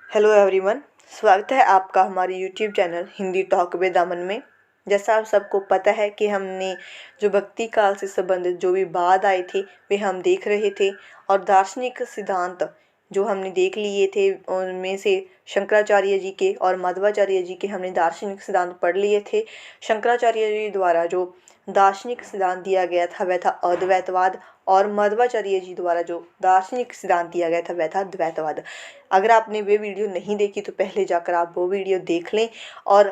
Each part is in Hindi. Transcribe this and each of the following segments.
हेलो एवरीवन, स्वागत है आपका हमारे YouTube channel Hindi talk with दामन में। जैसा आप सबको पता है कि हमने जो भक्ति काल से संबंधित जो भी बाद आए थे वे हम देख रहे थे और दार्शनिक सिद्धांत जो हमने देख लिए थे उनमें से शंकराचार्य जी के और माधवाचार्य जी के हमने दार्शनिक सिद्धांत पढ़ लिए थे। शंकराचार्य जी द्वारा जो दार्शनिक सिद्धांत दिया गया था वह था अद्वैतवाद और माधवाचार्य जी द्वारा जो दार्शनिक सिद्धांत दिया गया था वह था द्वैतवाद। अगर आपने वे वीडियो नहीं देखी तो पहले जाकर आप वो वीडियो देख लें, और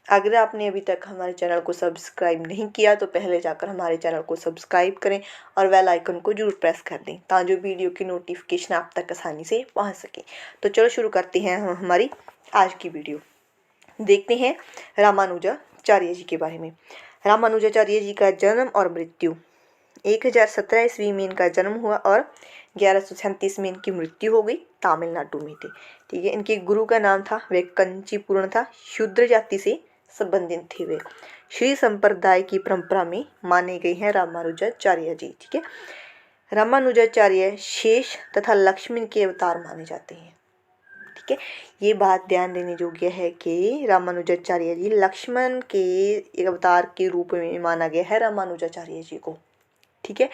अगर आपने अभी तक हमारे चैनल को सब्सक्राइब नहीं किया तो पहले जाकर हमारे चैनल को सब्सक्राइब करें और बेल आइकन को जरूर प्रेस कर दें ताकि वीडियो की नोटिफिकेशन आप तक आसानी से पहुंच सके। तो चलो शुरू करते हैं हम हमारी आज की वीडियो। देखते हैं रामानुजाचार्य जी के बारे में। रामानुजाचार्य जी का जन्म और मृत्यु 1017 ईस्वी में इनका जन्म हुआ और 1137 में इनकी मृत्यु हो गई। तमिलनाडु में थे। ठीक है, इनके गुरु का नाम था वे कंचीपुरण था। शूद्र जाति से संबंधित थे वे। श्री संप्रदाय की परंपरा में माने गए हैं रामानुजाचार्य जी। ठीक है, रामानुजाचार्य शेष तथा लक्ष्मण के अवतार माने जाते हैं। ठीक है, ये बात ध्यान देने योग्य है कि रामानुजाचार्य जी लक्ष्मण के अवतार के रूप में माना गया है रामानुजाचार्य जी को। ठीक है,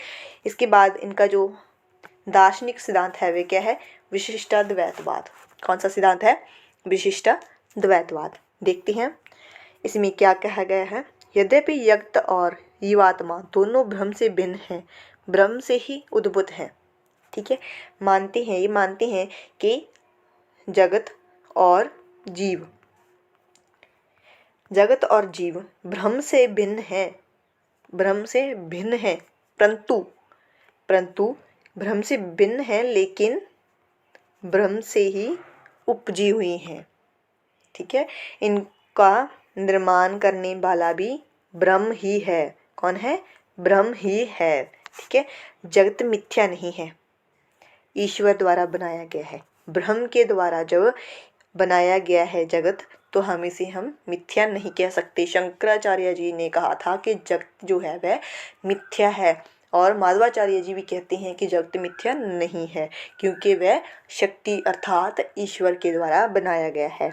इसके बाद इनका जो दार्शनिक सिद्धांत है वे क्या है? विशिष्टाद्वैतवाद। कौन सा सिद्धांत है? विशिष्टाद्वैतवाद। देखते हैं इसमें क्या कहा गया है। यद्यपि जगत और जीवात्मा दोनों ब्रह्म से भिन्न हैं, ब्रह्म से ही उद्भूत हैं। ठीक है, ये मानते हैं कि जगत और जीव ब्रह्म से भिन्न है, परंतु ब्रह्म से भिन्न है लेकिन ब्रह्म से ही उपजी हुई हैं। ठीक है, इनका निर्माण करने वाला भी ब्रह्म ही है। कौन है? ब्रह्म ही है। ठीक है, जगत मिथ्या नहीं है, ईश्वर द्वारा बनाया गया है। ब्रह्म के द्वारा जब बनाया गया है जगत तो हम इसे मिथ्या नहीं कह सकते। शंकराचार्य जी ने कहा था कि जगत जो है वह मिथ्या है, और माधवाचार्य जी भी कहते हैं कि जगत मिथ्या नहीं है क्योंकि वह शक्ति अर्थात ईश्वर के द्वारा बनाया गया है।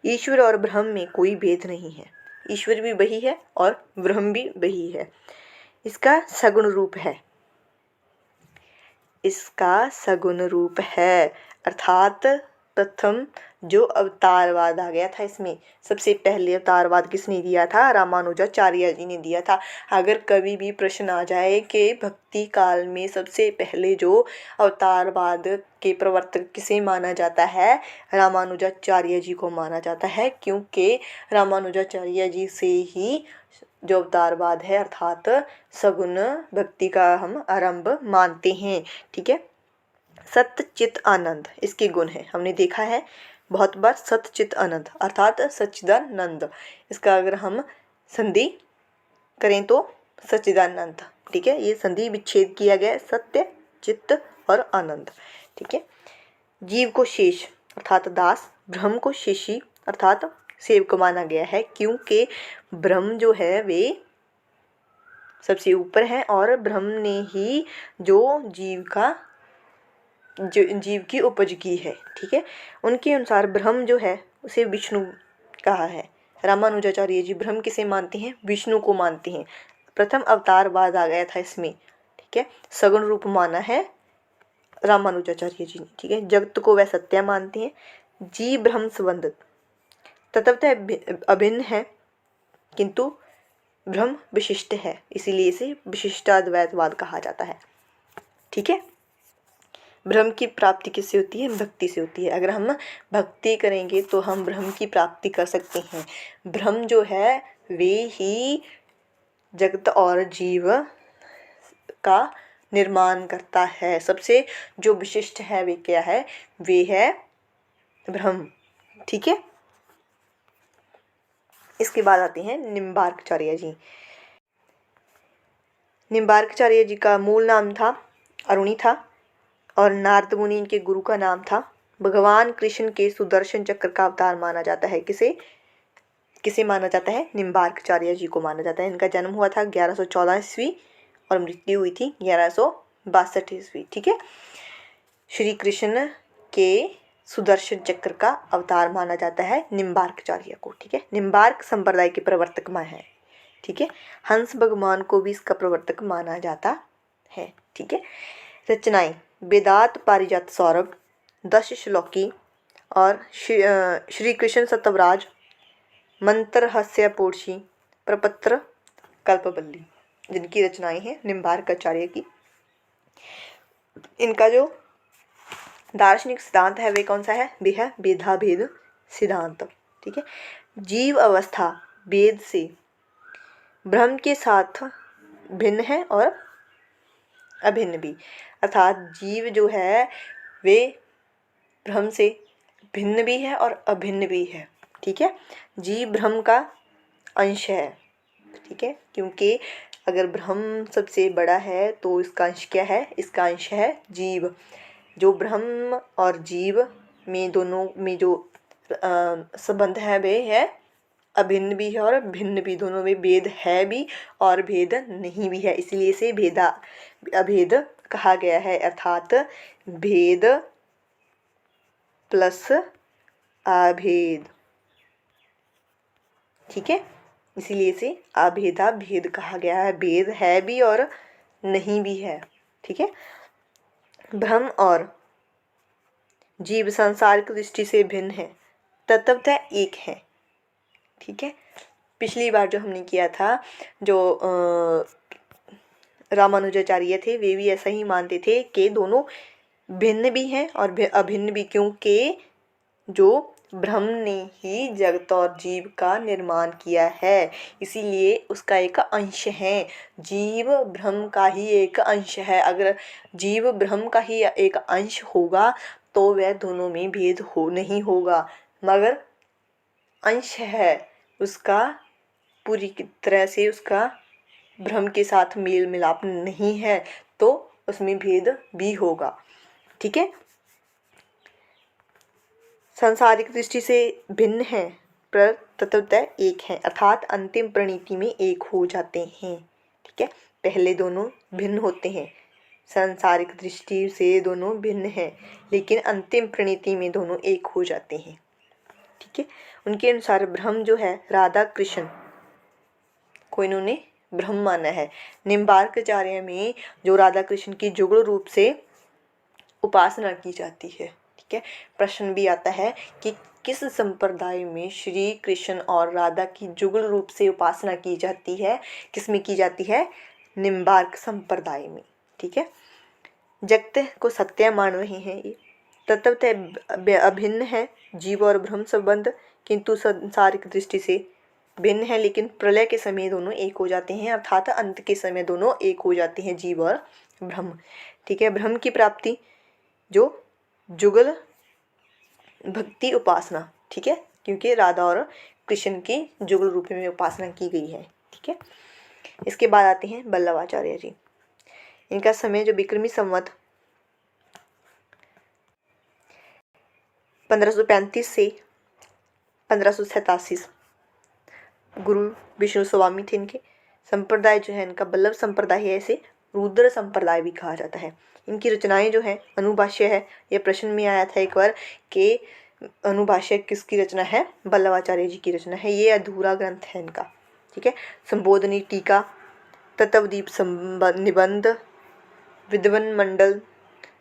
ईश्वर और ब्रह्म में कोई भेद नहीं है, ईश्वर भी वही है और ब्रह्म भी वही है। इसका सगुण रूप है अर्थात प्रथम जो अवतारवाद आ गया था, इसमें सबसे पहले अवतारवाद किसने दिया था? रामानुजाचार्य जी ने दिया था। अगर कभी भी प्रश्न आ जाए कि भक्ति काल में सबसे पहले जो अवतारवाद के प्रवर्तक किसे माना जाता है? रामानुजाचार्य जी को माना जाता है, क्योंकि रामानुजाचार्य जी से ही जो अवतारवाद है अर्थात सगुण भक्ति का हम आरंभ मानते हैं। ठीक है, सत्य चित आनंद इसके गुण है। हमने देखा है बहुत बार सत्य चित आनंद अर्थात सच्चिदानंद। इसका अगर हम संधि करें तो सच्चिदानंद। ठीक है, ये संधि विच्छेद किया गया है, सत्य चित्त और आनंद। ठीक है, जीव को शेष अर्थात दास, ब्रह्म को शेषी अर्थात सेवक माना गया है, क्योंकि ब्रह्म जो है वे सबसे ऊपर है और ब्रह्म ने ही जो जीव की उपज की है। ठीक है, उनके अनुसार ब्रह्म जो है उसे विष्णु कहा है। रामानुजाचार्य जी ब्रह्म किसे मानते हैं? विष्णु को मानते हैं। प्रथम अवतारवाद आ गया था इसमें। ठीक है, सगुण रूप माना है रामानुजाचार्य जी ने। ठीक है, जगत को वह सत्य मानते हैं। जीव ब्रह्म संबंधित तत्वतः अभिन्न है किंतु ब्रह्म विशिष्ट है, इसीलिए इसे विशिष्टाद्वैतवाद कहा जाता है। ठीक है, ब्रह्म की प्राप्ति किससे होती है? भक्ति से होती है। अगर हम भक्ति करेंगे तो हम ब्रह्म की प्राप्ति कर सकते हैं। ब्रह्म जो है वे ही जगत और जीव का निर्माण करता है। सबसे जो विशिष्ट है वे क्या है? वे है ब्रह्म। ठीक है, इसके बाद आते हैं निम्बार्काचार्य जी। निम्बार्काचार्य जी का मूल नाम था अरुणी था और नारद मुनि इनके गुरु का नाम था। भगवान कृष्ण के सुदर्शन चक्र का अवतार माना जाता है। किसे माना जाता है? निम्बार्काचार्य जी को माना जाता है। इनका जन्म हुआ था 1114 ईस्वी और मृत्यु हुई थी 1162 ईस्वी। ठीक है, श्री कृष्ण के सुदर्शन चक्र का अवतार माना जाता है निम्बार्काचार्य को। ठीक है, निम्बार्क संप्रदाय के प्रवर्तक में है। ठीक है, हंस भगवान को भी इसका प्रवर्तक माना जाता है। ठीक है, रचनाएं वेदांत पारिजात सौरभ, 10 श्लोकी और श्री कृष्ण सतवराज, मंत्रहस्य पोषी, प्रपत्र, कल्पवल्ली, जिनकी रचनाएं हैं निम्बार्काचार्य की। इनका जो दार्शनिक सिद्धांत है वे कौन सा है? वे है भेदाभेद सिद्धांत। ठीक है, जीव अवस्था भेद से ब्रह्म के साथ भिन्न है और अभिन्न भी, अर्थात जीव जो है वे ब्रह्म से भिन्न भी है और अभिन्न भी है। ठीक है, जीव ब्रह्म का अंश है। ठीक है, क्योंकि अगर ब्रह्म सबसे बड़ा है तो इसका अंश क्या है? इसका अंश है जीव। जो ब्रह्म और जीव में दोनों में जो संबंध है वे है अभिन्न भी है और भिन्न भी, दोनों में भेद है भी और भेद नहीं भी है, इसलिए इसे भेदा अभेद कहा गया है, अर्थात भेद प्लस अभेद। ठीक है, इसीलिए इसे अभेदा भेद कहा गया है, भेद है भी और नहीं भी है। ठीक है, ब्रह्म और जीव सांसारिक दृष्टि से भिन्न है, तत्वतः एक है। ठीक है, पिछली बार जो हमने किया था, जो रामानुजाचार्य थे वे भी ऐसा ही मानते थे कि दोनों भिन्न भी हैं और अभिन्न भी, क्योंकि जो ब्रह्म ने ही जगत और जीव का निर्माण किया है, इसीलिए उसका एक अंश है। जीव ब्रह्म का ही एक अंश है। अगर जीव ब्रह्म का ही एक अंश होगा तो वह दोनों में भेद हो नहीं होगा, मगर अंश है उसका, पूरी तरह से उसका ब्रह्म के साथ मेल मिलाप नहीं है तो उसमें भेद भी होगा। ठीक है, सांसारिक दृष्टि से भिन्न है पर तत्वतः एक है, अर्थात अंतिम परिणति में एक हो जाते हैं। ठीक है, पहले दोनों भिन्न होते हैं, सांसारिक दृष्टि से दोनों भिन्न हैं, लेकिन अंतिम परिणति में दोनों एक हो जाते हैं। ठीक है, उनके अनुसार ब्रह्म जो है राधा कृष्ण को इन्होंने ब्रह्म माना है। निम्बार्काचार्य में जो राधा कृष्ण की जुगल रूप से उपासना की जाती है। ठीक है, प्रश्न भी आता है कि किस संप्रदाय में श्री कृष्ण और राधा की जुगल रूप से उपासना की जाती है? किसमें की जाती है? निम्बार्क संप्रदाय में। ठीक है, जगत को सत्य मान रहे हैं ये, तत्वतः अभिन्न है जीव और ब्रह्म संबंध, किंतु सांसारिक दृष्टि से भिन्न है, लेकिन प्रलय के समय दोनों एक हो जाते हैं, अर्थात अंत के समय दोनों एक हो जाते हैं, जीव और ब्रह्म। ठीक है, ब्रह्म की प्राप्ति जो जुगल भक्ति उपासना। ठीक है, क्योंकि राधा और कृष्ण की जुगल रूप में उपासना की गई है। ठीक है, इसके बाद आते हैं बल्लभाचार्य जी। इनका समय जो विक्रमी संवत 1535 से 1587, गुरु विष्णु स्वामी थे इनके। संप्रदाय जो है इनका बल्लभ संप्रदाय है, इसे रुद्र संप्रदाय भी कहा जाता है। इनकी रचनाएं जो है, अनुभाष्य है, ये प्रश्न में आया था एक बार कि अनुभाष्य किसकी रचना है? बल्लभाचार्य जी की रचना है, ये अधूरा ग्रंथ है इनका। ठीक है, संबोधनी टीका, तत्वदीप निबंध, विद्वन मंडल,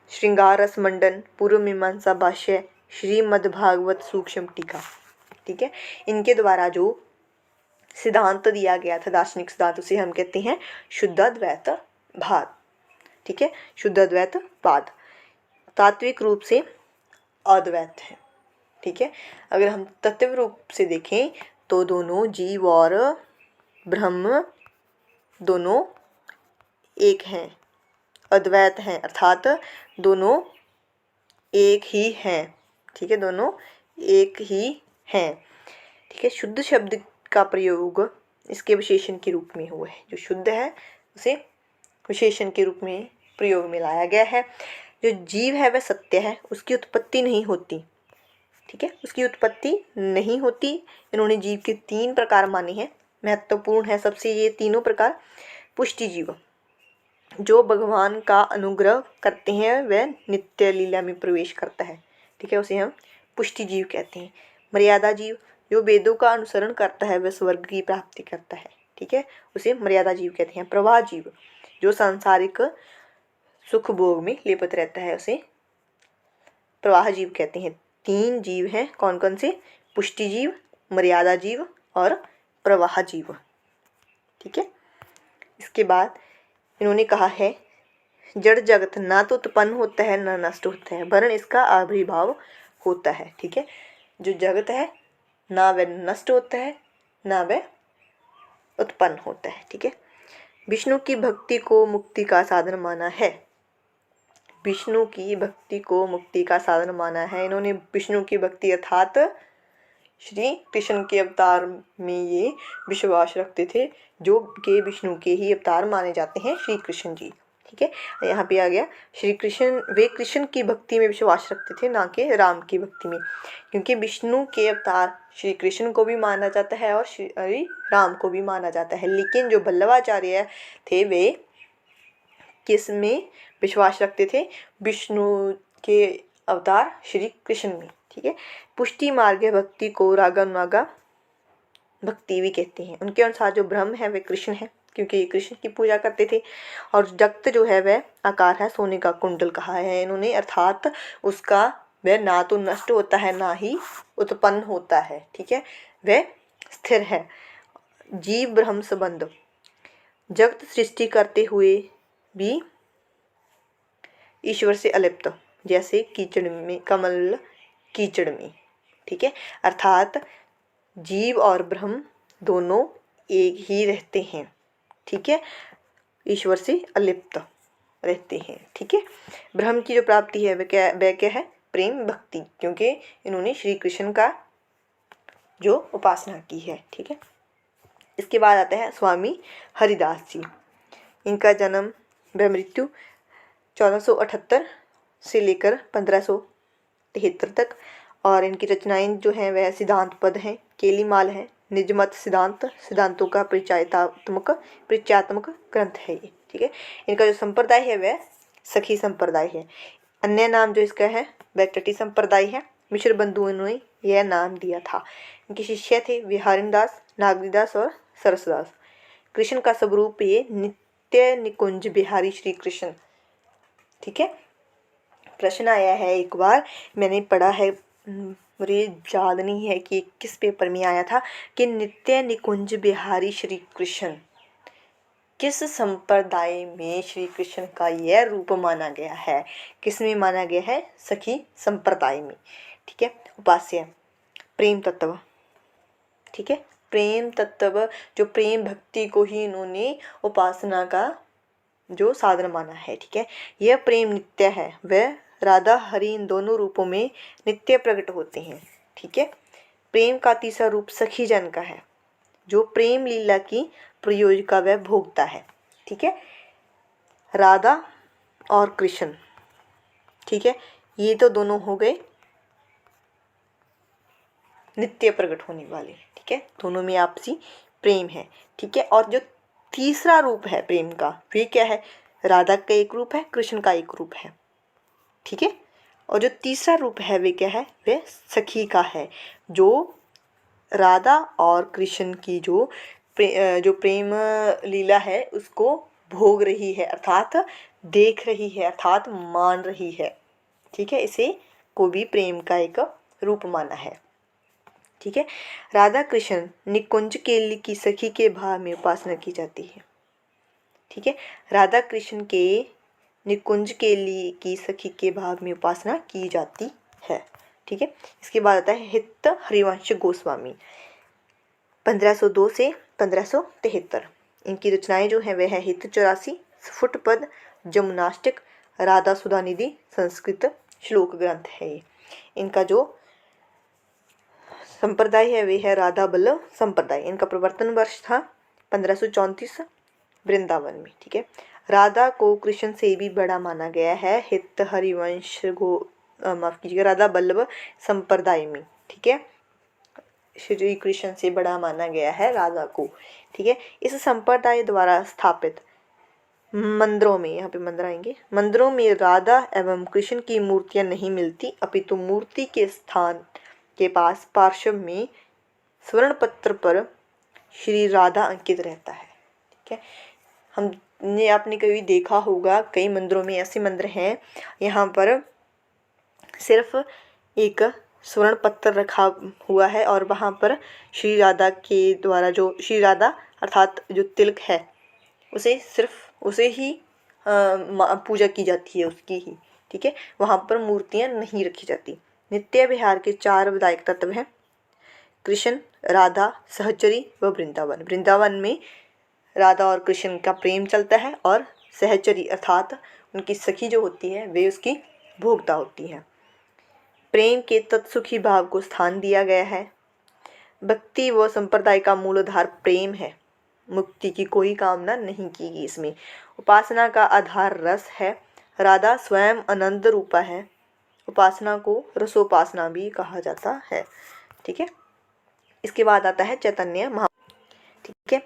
श्रृंगार रस मंडन, पूर्व मीमांसा भाष्य, श्रीमद्भागवत सूक्ष्म टीका। ठीक है, इनके द्वारा जो सिद्धांत दिया गया था, दार्शनिक सिद्धांत, उसे हम कहते हैं शुद्धाद्वैत भाद। ठीक है, शुद्धाद्वैत वाद तात्विक रूप से अद्वैत है। ठीक है, अगर हम तत्व रूप से देखें तो दोनों जीव और ब्रह्म दोनों एक हैं, अद्वैत हैं, अर्थात दोनों एक ही हैं। ठीक है, दोनों एक ही हैं। ठीक है, शुद्ध शब्द का प्रयोग इसके विशेषण के रूप में हुआ है। जो शुद्ध है उसे विशेषण के रूप में प्रयोग में लाया गया है। जो जीव है वह सत्य है, उसकी उत्पत्ति नहीं होती। ठीक है, उसकी उत्पत्ति नहीं होती। इन्होंने जीव के 3 प्रकार माने हैं, महत्वपूर्ण है सबसे ये तीनों प्रकार। पुष्टि जीव जो भगवान का अनुग्रह करते हैं वह नित्य लीला में प्रवेश करता है। ठीक है, उसे हम पुष्टि जीव कहते हैं। मर्यादा जीव जो वेदों का अनुसरण करता है वह स्वर्ग की प्राप्ति करता है, ठीक है, उसे मर्यादा जीव कहते हैं। प्रवाह जीव जो सांसारिक सुख भोग में लिप्त रहता है उसे प्रवाह जीव कहते हैं। 3 जीव हैं, कौन कौन से? पुष्टि जीव, मर्यादा जीव और प्रवाह जीव, ठीक है। इसके बाद इन्होंने कहा है जड़ जगत ना तो उत्पन्न होता है ना नष्ट होता है, वरन इसका आविर्भाव होता है, ठीक है। जो जगत है ना वह नष्ट होता है ना वह उत्पन्न होता है, ठीक है। विष्णु की भक्ति को मुक्ति का साधन माना है। विष्णु की भक्ति को मुक्ति का साधन माना है। इन्होंने विष्णु की भक्ति अर्थात श्री कृष्ण के अवतार में ये विश्वास रखते थे, जो के विष्णु के ही अवतार माने जाते हैं श्री कृष्ण जी, ठीक है। यहाँ पे आ गया श्री कृष्ण, वे कृष्ण की भक्ति में विश्वास रखते थे ना कि राम की भक्ति में, क्योंकि विष्णु के अवतार श्री कृष्ण को भी माना जाता है और श्री राम को भी माना जाता है। लेकिन जो वल्लभाचार्य थे वे किस में विश्वास रखते थे? विष्णु के अवतार श्री कृष्ण में, ठीक है। पुष्टि मार्ग भक्ति को रागानुरागा भक्ति भी कहते हैं। उनके अनुसार जो ब्रह्म है वे कृष्ण है, क्योंकि ये कृष्ण की पूजा करते थे। और जगत जो है वह आकार है सोने का कुंडल कहा है इन्होंने, अर्थात उसका वह ना तो नष्ट होता है ना ही उत्पन्न होता है, ठीक है, वह स्थिर है। जीव ब्रह्म संबंध जगत सृष्टि करते हुए भी ईश्वर से अलिप्त, जैसे कीचड़ में कमल कीचड़ में, ठीक है, अर्थात जीव और ब्रह्म दोनों एक ही रहते हैं, ठीक है, ईश्वर से अलिप्त रहते हैं, ठीक है। ब्रह्म की जो प्राप्ति है वह क्या है? प्रेम भक्ति, क्योंकि इन्होंने श्री कृष्ण का जो उपासना की है, ठीक है। इसके बाद आता है स्वामी हरिदास जी। इनका जन्म व मृत्यु 1478 से लेकर 1573 तक, और इनकी रचनाएं जो हैं वह सिद्धांत पद हैं, केलीमाल है, निजमत सिद्धांत, सिद्धांतों का परिचयात्मक ग्रंथ है ये, ठीक है। इनका जो संप्रदाय है वह सखी संप्रदाय है। अन्य नाम जो इसका है वह तटी संप्रदाय है। मिश्र बंधुओं ने यह नाम दिया था। इनके शिष्य थे विहारिदास, नागरीदास और सरसदास। कृष्ण का स्वरूप ये नित्य निकुंज बिहारी श्री कृष्ण, ठीक है। प्रश्न आया है एक बार, मैंने पढ़ा है, मुझे याद नहीं है कि किस पेपर में आया था, कि नित्य निकुंज बिहारी श्री कृष्ण किस संप्रदाय में श्री कृष्ण का यह रूप माना गया है? किस में माना गया है? सखी संप्रदाय में, ठीक है। उपास्य प्रेम तत्व, ठीक है, प्रेम तत्व जो प्रेम भक्ति को ही इन्होंने उपासना का जो साधन माना है, ठीक है। यह प्रेम नित्य है, वह राधा हरि इन दोनों रूपों में नित्य प्रकट होते हैं, ठीक है। प्रेम का तीसरा रूप सखी जन का है, जो प्रेम लीला की प्रयोजिका वह भोगता है, ठीक है। राधा और कृष्ण, ठीक है, ये तो दोनों हो गए नित्य प्रकट होने वाले, ठीक है, दोनों में आपसी प्रेम है, ठीक है। और जो तीसरा रूप है प्रेम का वे क्या है? राधा का एक रूप है, कृष्ण का एक रूप है, ठीक है। और जो तीसरा रूप है वे क्या है? वे सखी का है, जो राधा और कृष्ण की जो प्रेम लीला है उसको भोग रही है, अर्थात देख रही है, अर्थात मान रही है, ठीक है। इसे को भी प्रेम का एक रूप माना है, ठीक है। राधा कृष्ण निकुंज केली की सखी के भाव में उपासना की जाती है, ठीक है। राधा कृष्ण के निकुंज केली की सखी के भाव में उपासना की जाती है, ठीक है। इसके बाद आता है हित हरिवंश गोस्वामी 1502 से 1573। इनकी रचनाएं जो हैं वह है हित 84, स्फुटपद, जमुनाष्टक, राधा सुधा निधि, संस्कृत श्लोक ग्रंथ है ये। इनका जो संप्रदाय है वे है राधा बल्लभ संप्रदाय। इनका प्रवर्तन वर्ष था 1534 वृंदावन में, ठीक है। राधा को कृष्ण से भी बड़ा माना गया है हित हरिवंश माफ कीजिएगा राधा बल्लभ संप्रदाय में, ठीक है। श्री कृष्ण से बड़ा माना गया है राधा को, ठीक है। इस संप्रदाय द्वारा स्थापित मंदिरों में, यहाँ पे मंदिर आएंगे, मंदिरों में राधा एवं कृष्ण की मूर्तियां नहीं मिलती, अपितु मूर्ति के स्थान के पास पार्श्व में स्वर्ण पत्र पर श्री राधा अंकित रहता है। ठीक है, हमने आपने कभी देखा होगा कई मंदिरों में ऐसे मंदिर हैं यहाँ पर सिर्फ एक स्वर्ण पत्थर रखा हुआ है और वहाँ पर श्री राधा के द्वारा जो श्री राधा अर्थात जो तिलक है उसे सिर्फ उसे ही पूजा की जाती है उसकी ही। ठीक है, वहाँ पर मूर्तियाँ नहीं रखी जाती। नित्य विहार के 4 विधायक तत्व हैं, कृष्ण, राधा, सहचरी व वृंदावन। वृंदावन में राधा और कृष्ण का प्रेम चलता है और सहचरी अर्थात उनकी सखी जो होती है वे उसकी भोक्ता होती है। प्रेम के तत्सुखी भाव को स्थान दिया गया है। भक्ति व संप्रदाय का मूलाधार प्रेम है, मुक्ति की कोई कामना नहीं की गई इसमें। उपासना का आधार रस है। राधा स्वयं आनंद रूपा है। उपासना को रसोपासना भी कहा जाता है। ठीक है, इसके बाद आता है चैतन्य महा। ठीक है,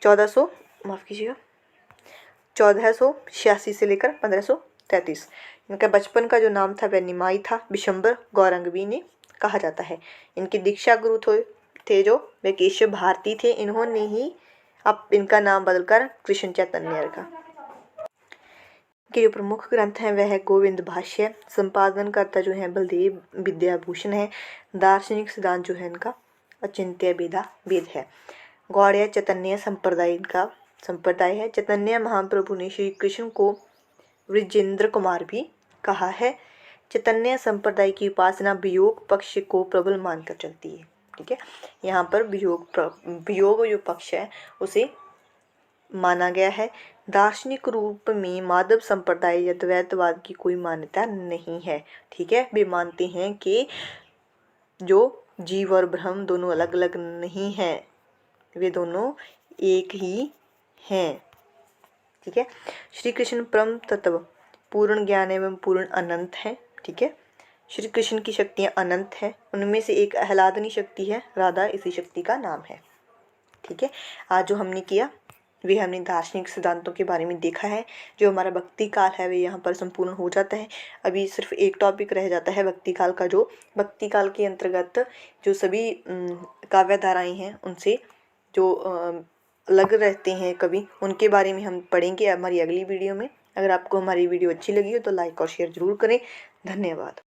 1486 से लेकर 1533। इनका बचपन का जो नाम था वह निमाई था। विशंबर गौरंगवी ने कहा जाता है। इनके दीक्षा गुरु थे जो वे केशव भारती थे। इन्होंने ही अब इनका नाम बदलकर कृष्ण चैतन्य रखा। के जो प्रमुख ग्रंथ हैं वह है गोविंद भाष्य। संपादनकर्ता जो है बलदेव विद्याभूषण है। दार्शनिक सिद्धांत जो है इनका अचिंत्य वेद है। गौड़ीय चैतन्य संप्रदाय का संप्रदाय है। चैतन्य महाप्रभु ने श्री कृष्ण को वृजेंद्र कुमार भी कहा है। चैतन्य संप्रदाय की उपासना वियोग पक्ष को प्रबल मानकर चलती है। ठीक है, यहाँ पर वियोग जो पक्ष है उसे माना गया है। दार्शनिक रूप में माधव संप्रदाय या द्वैतवाद की कोई मान्यता नहीं है। ठीक है, वे मानते हैं कि जो जीव और ब्रह्म दोनों अलग अलग नहीं हैं, वे दोनों एक ही हैं। ठीक है, श्री कृष्ण परम तत्व पूर्ण ज्ञान एवं पूर्ण अनंत है। ठीक है, श्री कृष्ण की शक्तियाँ अनंत हैं। उनमें से एक आह्लादनी शक्ति है, राधा इसी शक्ति का नाम है। ठीक है, आज जो हमने किया वे हमने दार्शनिक सिद्धांतों के बारे में देखा है। जो हमारा भक्ति काल है वे यहाँ पर संपूर्ण हो जाता है। अभी सिर्फ एक टॉपिक रह जाता है भक्ति काल का, जो भक्ति काल के अंतर्गत जो सभी काव्य धाराएँ हैं उनसे जो अलग रहते हैं कवि, उनके बारे में हम पढ़ेंगे हमारी अगली वीडियो में। अगर आपको हमारी वीडियो अच्छी लगी हो तो लाइक और शेयर ज़रूर करें। धन्यवाद।